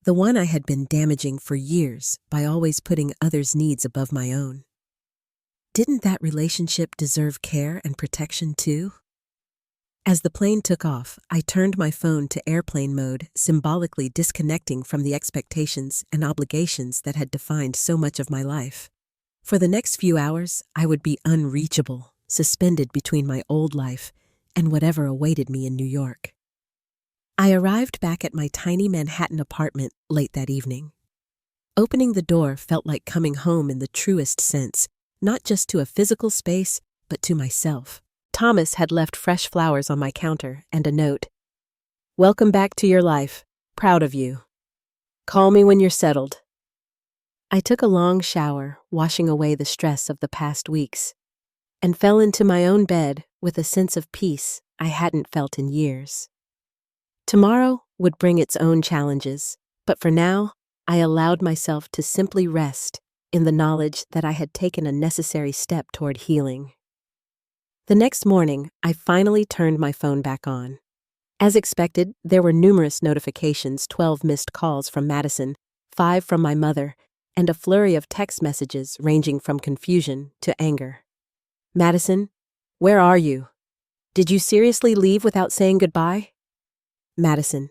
The one I had been damaging for years by always putting others' needs above my own. Didn't that relationship deserve care and protection too? As the plane took off, I turned my phone to airplane mode, symbolically disconnecting from the expectations and obligations that had defined so much of my life. For the next few hours, I would be unreachable, suspended between my old life and whatever awaited me in New York. I arrived back at my tiny Manhattan apartment late that evening. Opening the door felt like coming home in the truest sense, not just to a physical space, but to myself. Thomas had left fresh flowers on my counter and a note. "Welcome back to your life. Proud of you. Call me when you're settled." I took a long shower, washing away the stress of the past weeks, and fell into my own bed with a sense of peace I hadn't felt in years. Tomorrow would bring its own challenges, but for now, I allowed myself to simply rest in the knowledge that I had taken a necessary step toward healing. The next morning, I finally turned my phone back on. As expected, there were numerous notifications: 12 missed calls from Madison, 5 from my mother, and a flurry of text messages ranging from confusion to anger. "Madison, where are you? Did you seriously leave without saying goodbye?" Madison,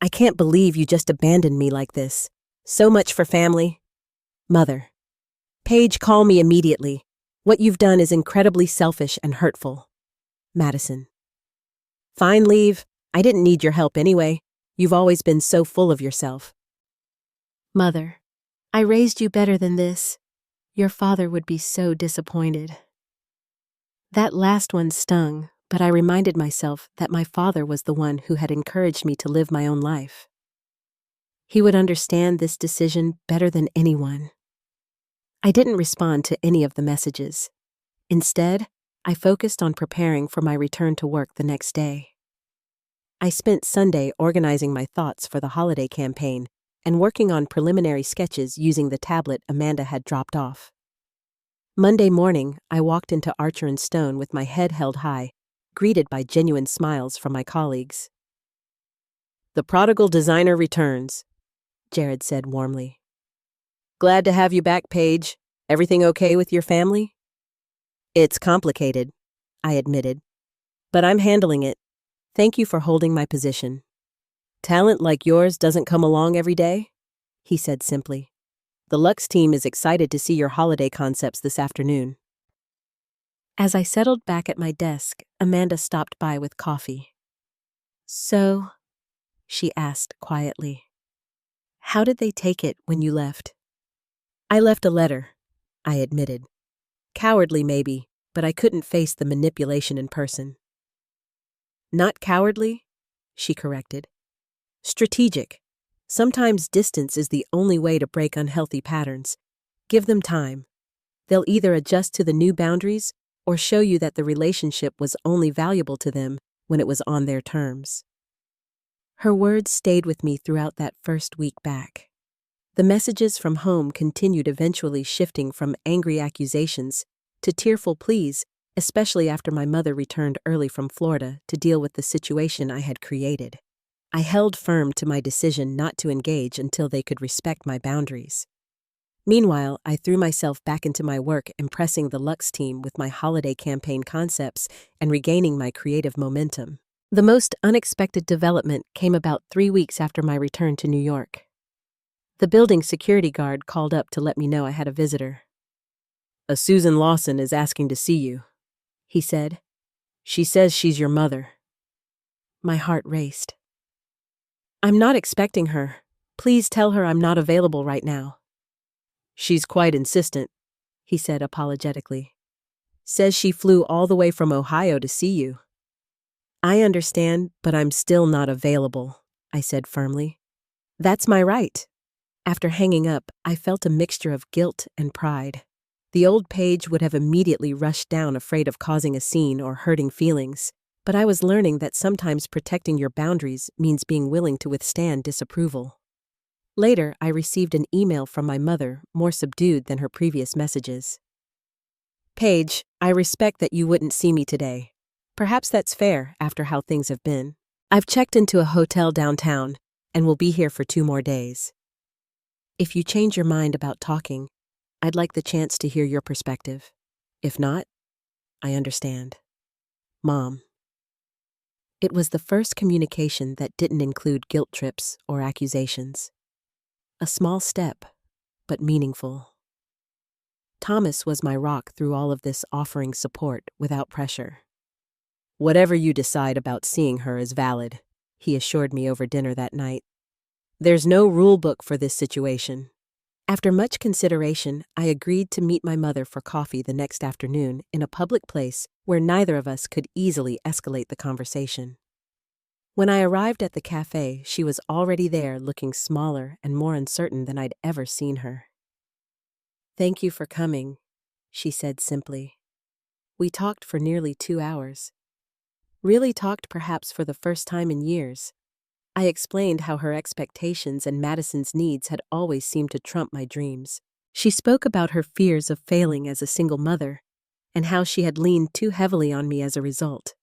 "I can't believe you just abandoned me like this. So much for family." Mother, "Paige, call me immediately. What you've done is incredibly selfish and hurtful." Madison, "Fine, leave. I didn't need your help anyway. You've always been so full of yourself." Mother, "I raised you better than this. Your father would be so disappointed." That last one stung, but I reminded myself that my father was the one who had encouraged me to live my own life. He would understand this decision better than anyone. I didn't respond to any of the messages. Instead, I focused on preparing for my return to work the next day. I spent Sunday organizing my thoughts for the holiday campaign and working on preliminary sketches using the tablet Amanda had dropped off. Monday morning, I walked into Archer & Stone with my head held high, greeted by genuine smiles from my colleagues. "The prodigal designer returns," Jared said warmly. "Glad to have you back, Paige. Everything okay with your family?" "It's complicated," I admitted, "but I'm handling it. Thank you for holding my position." "Talent like yours doesn't come along every day," he said simply. "The Lux team is excited to see your holiday concepts this afternoon." As I settled back at my desk, Amanda stopped by with coffee. "So," she asked quietly, "how did they take it when you left?" "I left a letter," I admitted. "Cowardly maybe, but I couldn't face the manipulation in person." "Not cowardly," she corrected. "Strategic. Sometimes distance is the only way to break unhealthy patterns. Give them time. They'll either adjust to the new boundaries or show you that the relationship was only valuable to them when it was on their terms." Her words stayed with me throughout that first week back. The messages from home continued, eventually shifting from angry accusations to tearful pleas, especially after my mother returned early from Florida to deal with the situation I had created. I held firm to my decision not to engage until they could respect my boundaries. Meanwhile, I threw myself back into my work, impressing the Lux team with my holiday campaign concepts and regaining my creative momentum. The most unexpected development came about 3 weeks after my return to New York. The building security guard called up to let me know I had a visitor. "A Susan Lawson is asking to see you," he said. "She says she's your mother." My heart raced. "I'm not expecting her. Please tell her I'm not available right now." "She's quite insistent," he said apologetically. "Says she flew all the way from Ohio to see you." "I understand, but I'm still not available," I said firmly. "That's my right." After hanging up, I felt a mixture of guilt and pride. The old Paige would have immediately rushed down, afraid of causing a scene or hurting feelings, but I was learning that sometimes protecting your boundaries means being willing to withstand disapproval. Later, I received an email from my mother, more subdued than her previous messages. "Paige, I respect that you wouldn't see me today. Perhaps that's fair after how things have been. I've checked into a hotel downtown and will be here for 2 more days. If you change your mind about talking, I'd like the chance to hear your perspective. If not, I understand. Mom." It was the first communication that didn't include guilt trips or accusations. A small step, but meaningful. Thomas was my rock through all of this, offering support without pressure. "Whatever you decide about seeing her is valid," he assured me over dinner that night. "There's no rule book for this situation." After much consideration, I agreed to meet my mother for coffee the next afternoon in a public place where neither of us could easily escalate the conversation. When I arrived at the cafe, she was already there, looking smaller and more uncertain than I'd ever seen her. "Thank you for coming," she said simply. We talked for nearly 2 hours. Really talked perhaps for the first time in years. I explained how her expectations and Madison's needs had always seemed to trump my dreams. She spoke about her fears of failing as a single mother and how she had leaned too heavily on me as a result.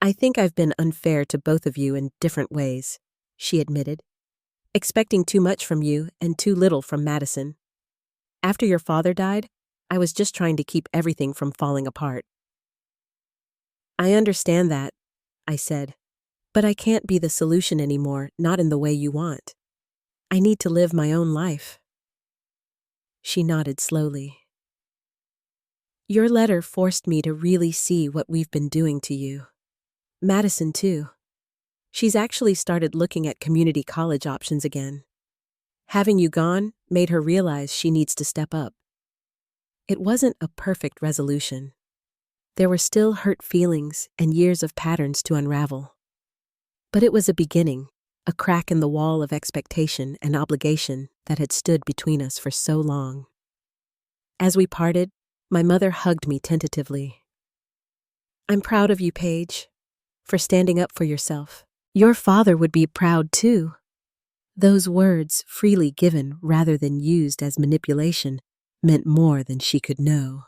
"I think I've been unfair to both of you in different ways," she admitted, "expecting too much from you and too little from Madison. After your father died, I was just trying to keep everything from falling apart." "I understand that," I said, "but I can't be the solution anymore, not in the way you want. I need to live my own life." She nodded slowly. "Your letter forced me to really see what we've been doing to you. Madison, too. She's actually started looking at community college options again. Having you gone made her realize she needs to step up." It wasn't a perfect resolution. There were still hurt feelings and years of patterns to unravel. But it was a beginning, a crack in the wall of expectation and obligation that had stood between us for so long. As we parted, my mother hugged me tentatively. "I'm proud of you, Paige, for standing up for yourself. Your father would be proud too." Those words, freely given rather than used as manipulation, meant more than she could know.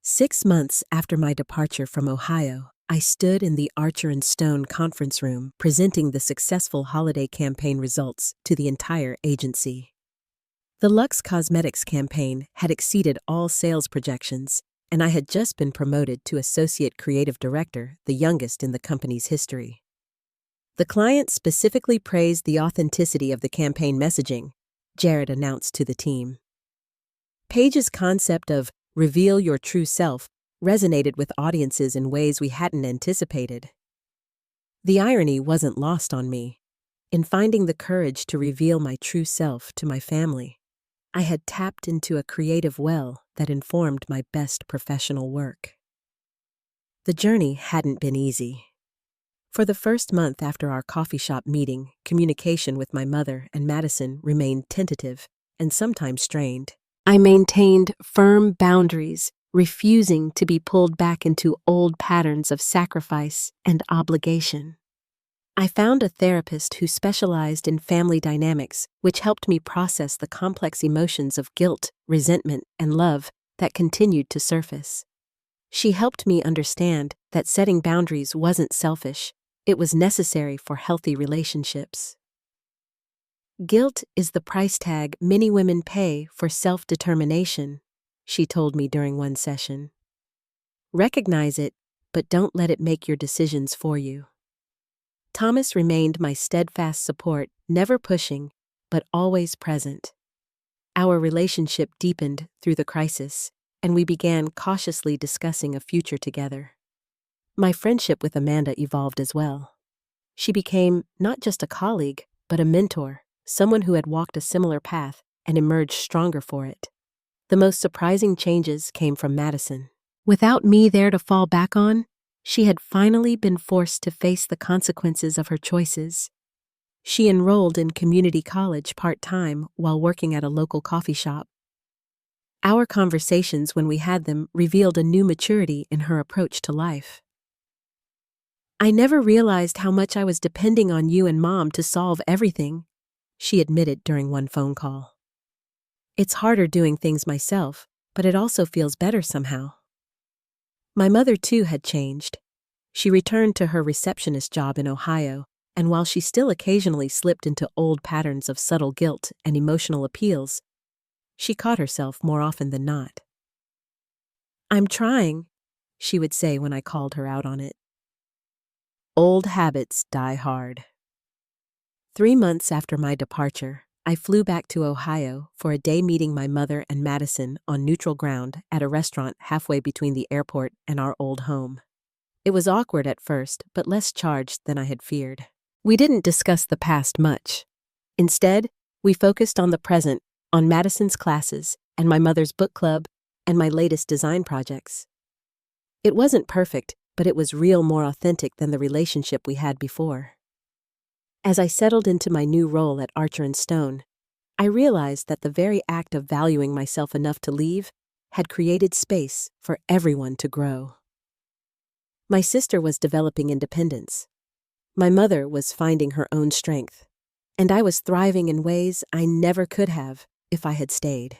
6 months after my departure from Ohio, I stood in the Archer and Stone conference room presenting the successful holiday campaign results to the entire agency. The Luxe Cosmetics campaign had exceeded all sales projections, and I had just been promoted to Associate Creative Director, the youngest in the company's history. The client specifically praised the authenticity of the campaign messaging, Jared announced to the team. Paige's concept of "reveal your true self" resonated with audiences in ways we hadn't anticipated. The irony wasn't lost on me. In finding the courage to reveal my true self to my family, I had tapped into a creative well that informed my best professional work. The journey hadn't been easy. For the first month after our coffee shop meeting, communication with my mother and Madison remained tentative and sometimes strained. I maintained firm boundaries, refusing to be pulled back into old patterns of sacrifice and obligation. I found a therapist who specialized in family dynamics, which helped me process the complex emotions of guilt, resentment, and love that continued to surface. She helped me understand that setting boundaries wasn't selfish, it was necessary for healthy relationships. Guilt is the price tag many women pay for self-determination, she told me during one session. Recognize it, but don't let it make your decisions for you. Thomas remained my steadfast support, never pushing, but always present. Our relationship deepened through the crisis, and we began cautiously discussing a future together. My friendship with Amanda evolved as well. She became not just a colleague, but a mentor, someone who had walked a similar path and emerged stronger for it. The most surprising changes came from Madison. Without me there to fall back on, she had finally been forced to face the consequences of her choices. She enrolled in community college part-time while working at a local coffee shop. Our conversations, when we had them, revealed a new maturity in her approach to life. I never realized how much I was depending on you and Mom to solve everything, she admitted during one phone call. It's harder doing things myself, but it also feels better somehow. My mother, too, had changed. She returned to her receptionist job in Ohio, and while she still occasionally slipped into old patterns of subtle guilt and emotional appeals, she caught herself more often than not. I'm trying, she would say when I called her out on it. Old habits die hard. 3 months after my departure, I flew back to Ohio for a day meeting my mother and Madison on neutral ground at a restaurant halfway between the airport and our old home. It was awkward at first, but less charged than I had feared. We didn't discuss the past much. Instead, we focused on the present, on Madison's classes and my mother's book club and my latest design projects. It wasn't perfect, but it was real, more authentic than the relationship we had before. As I settled into my new role at Archer & Stone, I realized that the very act of valuing myself enough to leave had created space for everyone to grow. My sister was developing independence. My mother was finding her own strength, and I was thriving in ways I never could have if I had stayed.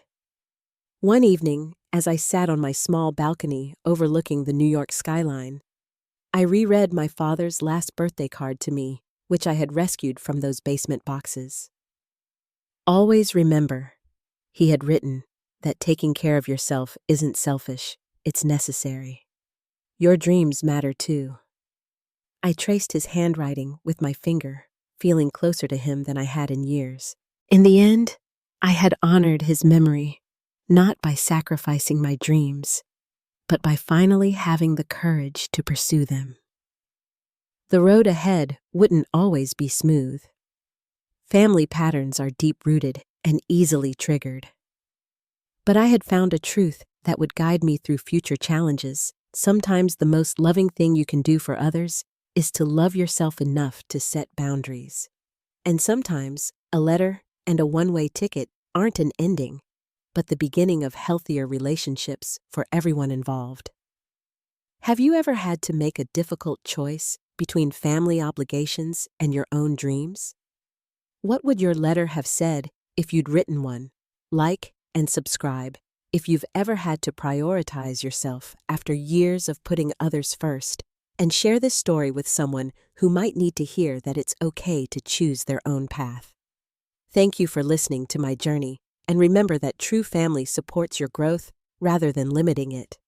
One evening, as I sat on my small balcony overlooking the New York skyline, I reread my father's last birthday card to me, which I had rescued from those basement boxes. Always remember, he had written, that taking care of yourself isn't selfish, it's necessary. Your dreams matter too. I traced his handwriting with my finger, feeling closer to him than I had in years. In the end, I had honored his memory, not by sacrificing my dreams, but by finally having the courage to pursue them. The road ahead wouldn't always be smooth. Family patterns are deep-rooted and easily triggered. But I had found a truth that would guide me through future challenges. Sometimes the most loving thing you can do for others is to love yourself enough to set boundaries. And sometimes a letter and a one-way ticket aren't an ending, but the beginning of healthier relationships for everyone involved. Have you ever had to make a difficult choice between family obligations and your own dreams? What would your letter have said if you'd written one? Like and subscribe if you've ever had to prioritize yourself after years of putting others first, and share this story with someone who might need to hear that it's okay to choose their own path. Thank you for listening to my journey, and remember that true family supports your growth rather than limiting it.